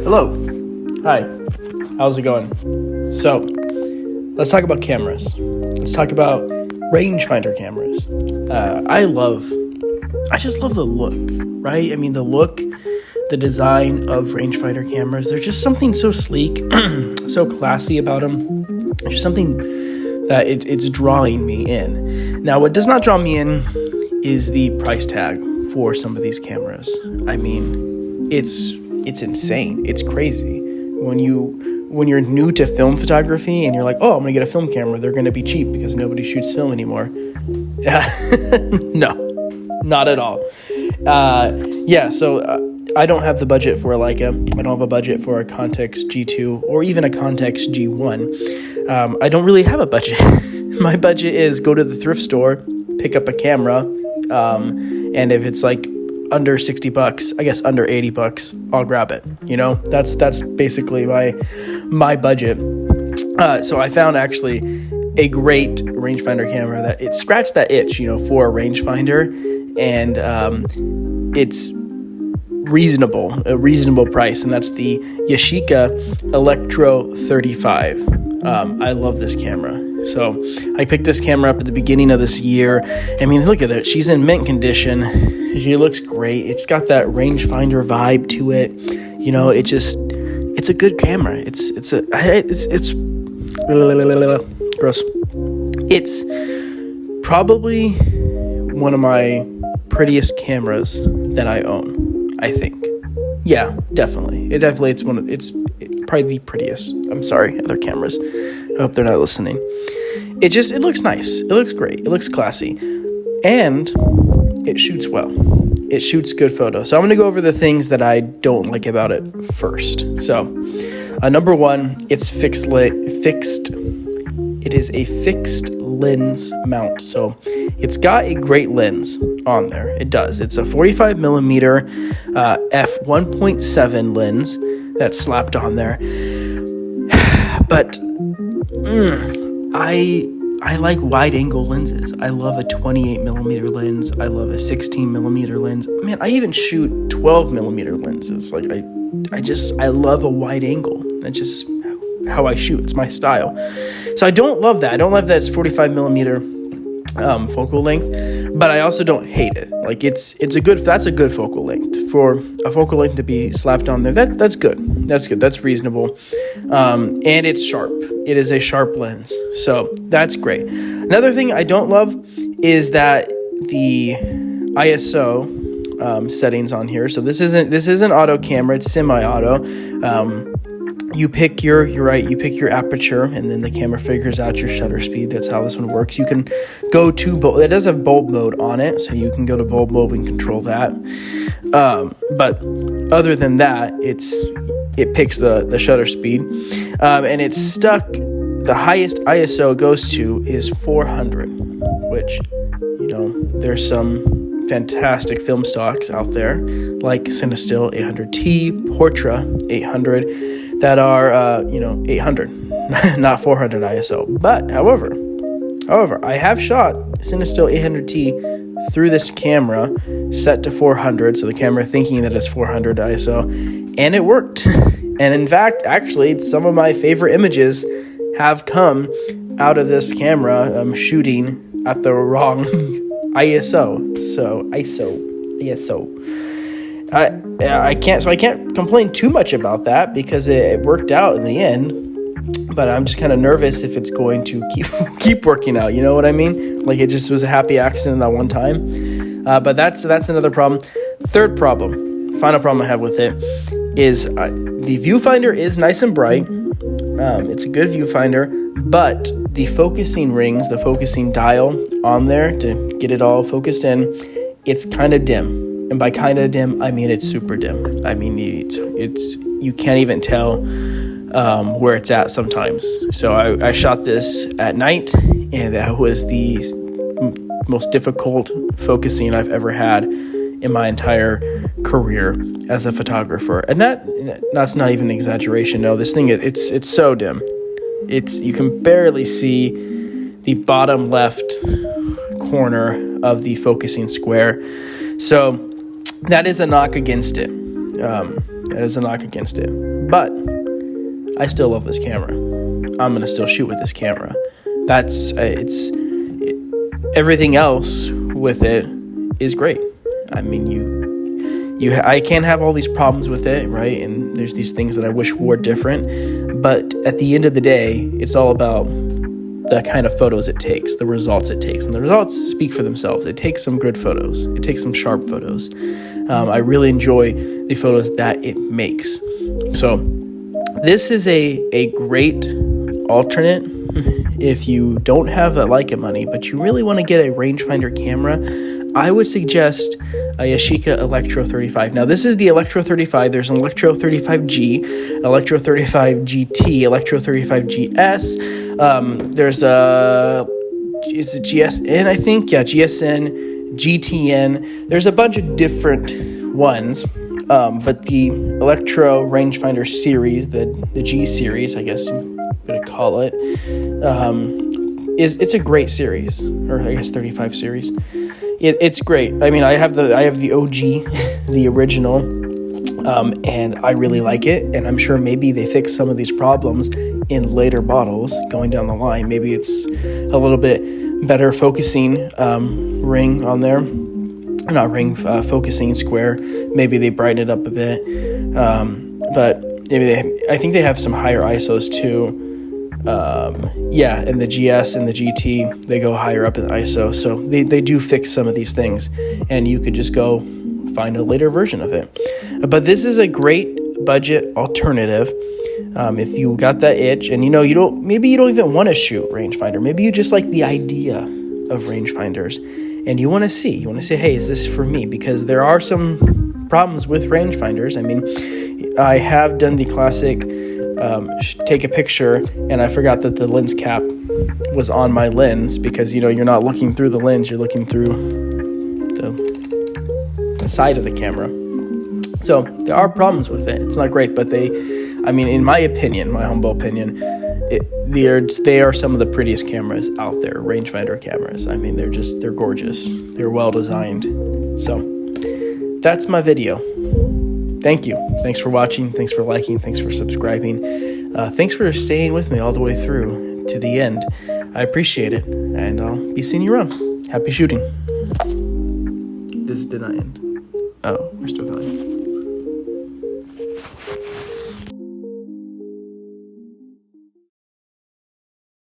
Hello. Hi. How's it going? So, let's talk about cameras. Let's talk about rangefinder cameras. I just love the look, right? I mean, the look, the design of rangefinder cameras, there's just something so sleek, so classy about them. There's just something that it's drawing me in. Now, what does not draw me in is the price tag for some of these cameras. I mean, it's insane. It's crazy. When you're new to film photography and you're like, oh, I'm gonna get a film camera, they're gonna be cheap because nobody shoots film anymore. No, not at all. So I don't have the budget for a Leica. I don't have a budget for a Context G2 or even a Context G1. I don't really have a budget. My budget is go to the thrift store, pick up a camera, and if it's like under $60, I guess under $80, I'll grab it. You know, that's basically my budget. So I found actually a great rangefinder camera that it scratched that itch, you know, for a rangefinder, and it's a reasonable price, and that's the Yashica Electro 35. I love this camera. So I picked this camera up at the beginning of this year. I mean, look at it. She's in mint condition. She looks great. It's got that rangefinder vibe to it. You know, it's a good camera. It's gross. It's probably one of my prettiest cameras that I own, I think. Yeah, definitely. It's probably the prettiest. I'm sorry, other cameras. I hope they're not listening. It looks nice. It looks great. It looks classy. And it shoots well. It shoots good photos. So I'm going to go over the things that I don't like about it first. So, number one, it's fixed. It is a fixed lens mount. So it's got a great lens on there. It does. It's a 45 millimeter f1.7 lens that's slapped on there. But I like wide angle lenses. I love a 28 millimeter lens. I love a 16 millimeter lens. Man, I even shoot 12 millimeter lenses. Like I love a wide angle. That's just how I shoot. It's my style. So I don't love that. I don't love that it's 45 millimeter focal length, but I also don't hate it. Like that's a good focal length. For a focal length to be slapped on there, that's good. That's good. That's reasonable. And it's sharp. It is a sharp lens. So that's great. Another thing I don't love is that the ISO settings on here. So this isn't auto camera, it's semi-auto. You pick your aperture, and then the camera figures out your shutter speed. That's how this one works. You can go to bulb. It does have bulb mode on it, so you can go to bulb mode and control that. But other than that, it picks the shutter speed, and it's stuck. The highest ISO goes to is 400, which, you know, there's some fantastic film stocks out there like Cinestill 800T, Portra 800. That are, 800, not 400 ISO. But, however, I have shot Cinestill 800T through this camera, set to 400, so the camera thinking that it's 400 ISO, and it worked. And in fact, actually, some of my favorite images have come out of this camera shooting at the wrong ISO. So, ISO. I can't complain too much about that because it worked out in the end, but I'm just kind of nervous if it's going to keep working out. You know what I mean? Like it just was a happy accident that one time. But that's another problem. Third problem, final problem I have with it is the viewfinder is nice and bright. It's a good viewfinder, but the focusing rings, the focusing dial on there to get it all focused in, it's kind of dim. And by kind of dim, I mean it's super dim. I mean you can't even tell where it's at sometimes. So I shot this at night, and that was the most difficult focusing I've ever had in my entire career as a photographer. And that's not even an exaggeration. No, this thing it's so dim. You can barely see the bottom left corner of the focusing square. So that is a knock against it. That is a knock against it. But I still love this camera. I'm gonna still shoot with this camera. Everything else with it is great. I mean, I can't have all these problems with it, right? And there's these things that I wish were different. But at the end of the day, it's all about the kind of photos it takes, the results it takes. And the results speak for themselves. It takes some good photos. It takes some sharp photos. I really enjoy the photos that it makes. So this is a great alternate if you don't have that Leica money, but you really want to get a rangefinder camera. I would suggest a Yashica Electro 35. Now, this is the Electro 35. There's an Electro 35G, Electro 35 GT, Electro 35 GS. There's is it GSN, I think? Yeah, GSN, GTN. There's a bunch of different ones, but the Electro rangefinder series, the G series, I guess I'm going to call it, it's a great series, or I guess 35 series. It's great. I mean, I have the OG, the original, and I really like it. And I'm sure maybe they fix some of these problems in later models going down the line. Maybe it's a little bit better focusing ring on there, not ring, focusing square. Maybe they brighten it up a bit, but maybe I think they have some higher ISOs too. And the GS and the GT, they go higher up in ISO, so they do fix some of these things, and you could just go find a later version of it. But this is a great budget alternative. If you got that itch, and maybe you don't even want to shoot rangefinder, maybe you just like the idea of rangefinders, and you want to say, hey, is this for me? Because there are some problems with rangefinders. I mean, I have done the classic take a picture and I forgot that the lens cap was on my lens, because you're not looking through the lens, you're looking through the side of the camera. So there are problems with it. It's not great, but in my opinion, my humble opinion, they are some of the prettiest cameras out there, rangefinder cameras. I mean, they're gorgeous. They're well designed. So that's my video. Thank you. Thanks for watching. Thanks for liking. Thanks for subscribing. Thanks for staying with me all the way through to the end. I appreciate it. And I'll be seeing you around. Happy shooting. This did not end. Oh, we're still going.